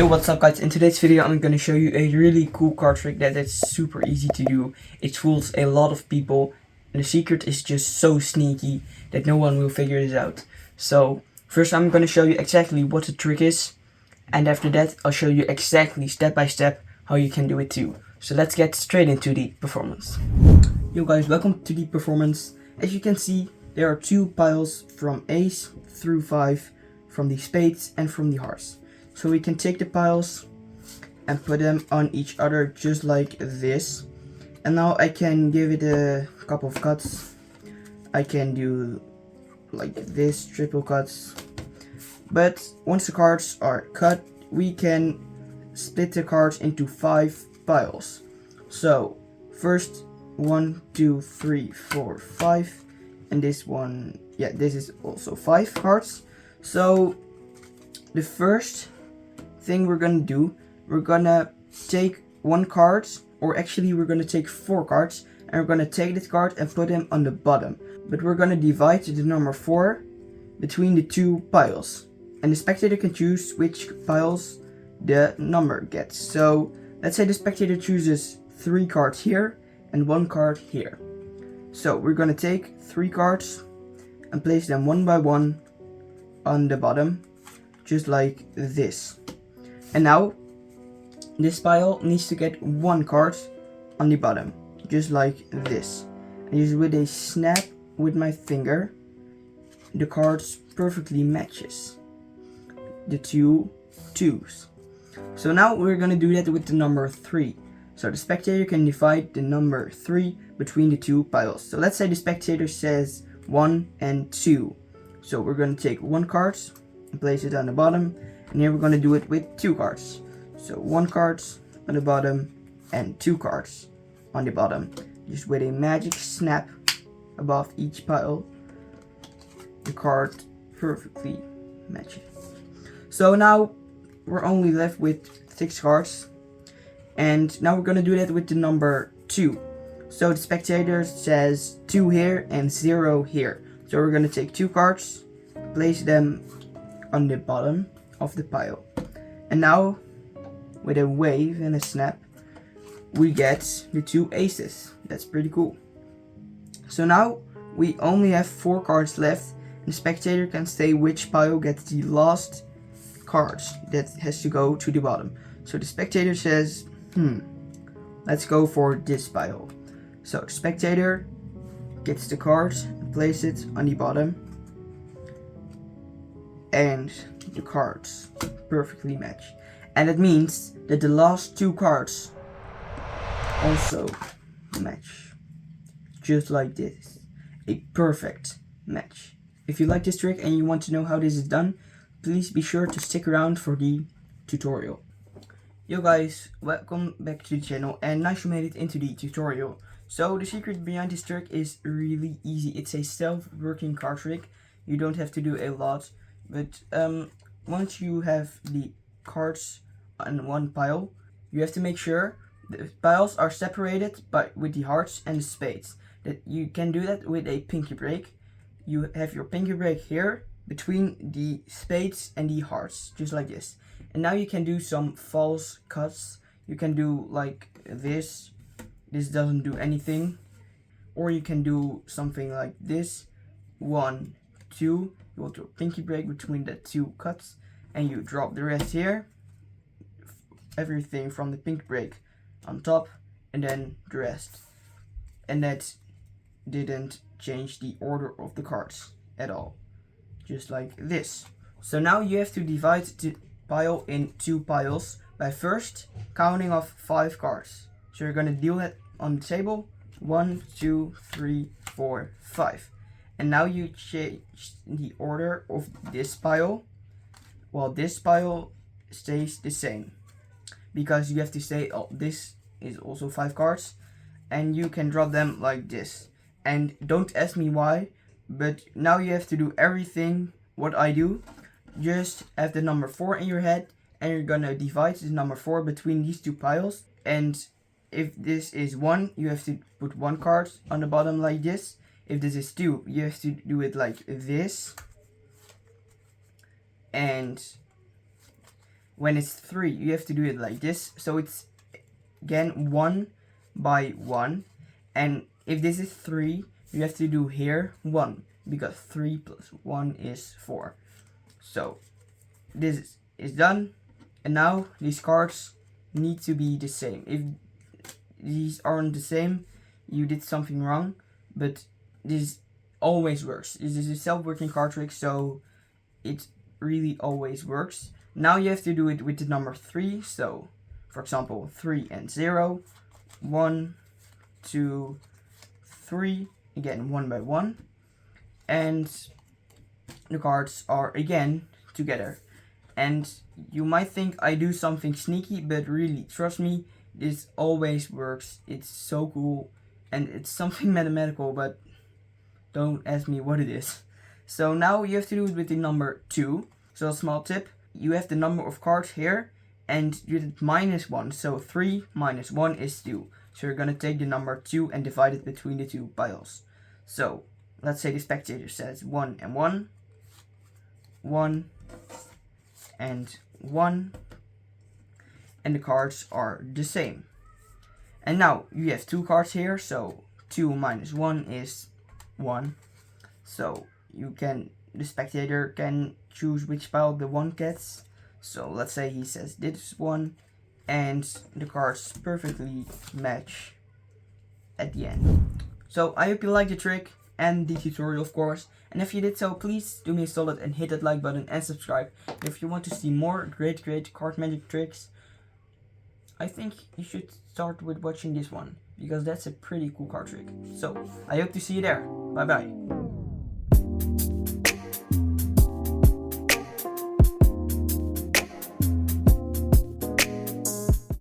Yo, what's up guys? In today's video I'm gonna show you a really cool card trick that is super easy to do. It fools a lot of people and the secret is just so sneaky that no one will figure this out. So first I'm gonna show you exactly what the trick is, and after that I'll show you exactly step by step how you can do it too. So let's get straight into the performance. Yo guys, welcome to the performance. As you can see, there are two piles from ace through 5, from the spades and from the hearts. So we can take the piles and put them on each other just like this. And now I can give it a couple of cuts. I can do like this, triple cuts. But once the cards are cut, we can split the cards into 5 piles. So first 1, 2, 3, 4, 5. And this one, yeah, this is also 5 hearts. So the first thing we're gonna do, we're gonna take one card, or actually we're gonna take 4 cards, and we're gonna take this card and put them on the bottom. But we're gonna divide the number 4 between the 2 piles, and the spectator can choose which piles the number gets. So let's say the spectator chooses 3 cards here and 1 card here. So we're gonna take 3 cards and place them one by one on the bottom, just like this. And now this pile needs to get 1 card on the bottom, just like this. And just with a snap with my finger, the cards perfectly matches the 2 2s. So now we're gonna do that with the number 3. So the spectator can divide the number 3 between the 2 piles. So let's say the spectator says 1 and 2. So we're gonna take 1 card and place it on the bottom. And here we're going to do it with 2 cards. So 1 card on the bottom and 2 cards on the bottom. Just with a magic snap above each pile, the card perfectly matches. So now we're only left with 6 cards. And now we're going to do that with the number 2. So the spectator says 2 here and 0 here. So we're going to take 2 cards, place them on the bottom of the pile, and now with a wave and a snap we get the 2 aces. That's pretty cool. So now we only have 4 cards left, and the spectator can say which pile gets the last cards that has to go to the bottom. So the spectator says, let's go for this pile. So the spectator gets the cards and place it on the bottom, and the cards perfectly match. And it means that the last 2 cards also match, just like this. A perfect match. If you like this trick and you want to know how this is done, please be sure to stick around for the tutorial. Yo guys, welcome back to the channel, and nice you made it into the tutorial. So the secret behind this trick is really easy. It's a self-working card trick. You don't have to do a lot. But once you have the cards on one pile, you have to make sure the piles are separated with the hearts and the spades. That you can do that with a pinky break. You have your pinky break here between the spades and the hearts, just like this. And now you can do some false cuts. You can do like this. This doesn't do anything. Or you can do something like this. 1, 2. You want your pinky break between the 2 cuts, and you drop the rest here, everything from the pinky break on top, and then the rest. And that didn't change the order of the cards at all, just like this. So now you have to divide the pile in 2 piles by first counting off 5 cards. So you're gonna deal it on the table. 1, 2, 3, 4, 5. And now you change the order of this pile, while this pile stays the same. Because you have to say, oh, this is also 5 cards, and you can drop them like this. And don't ask me why, but now you have to do everything what I do. Just have the number 4 in your head, and you're gonna divide the number 4 between these 2 piles. And if this is 1, you have to put 1 card on the bottom like this. If this is 2, you have to do it like this. And when it's 3, you have to do it like this. So it's again 1 by 1. And if this is 3, you have to do here 1, because 3 plus 1 is 4. So this is done. And now these cards need to be the same. If these aren't the same, you did something wrong. But this always works. This is a self-working card trick, so it really always works. Now you have to do it with the number 3. So, for example, 3 and 0. 1, 2, 3. Again, 1 by 1. And the cards are again together. And you might think I do something sneaky, but really, trust me, this always works. It's so cool. And it's something mathematical, but don't ask me what it is. So now you have to do it with the number 2. So a small tip, you have the number of cards here, and you did -1. So 3 minus 1 is 2. So you're going to take the number 2 and divide it between the two piles. So let's say the spectator says 1 and 1. 1 and 1. And the cards are the same. And now you have 2 cards here, so 2 minus 1 is 1. So the spectator can choose which pile the 1 gets. So let's say he says this one, and the cards perfectly match at the end. So I hope you liked the trick and the tutorial, of course. And if you did so, please do me a solid and hit that like button and subscribe. If you want to see more great card magic tricks, I think you should start with watching this one, because that's a pretty cool card trick. So I hope to see you there. Bye bye.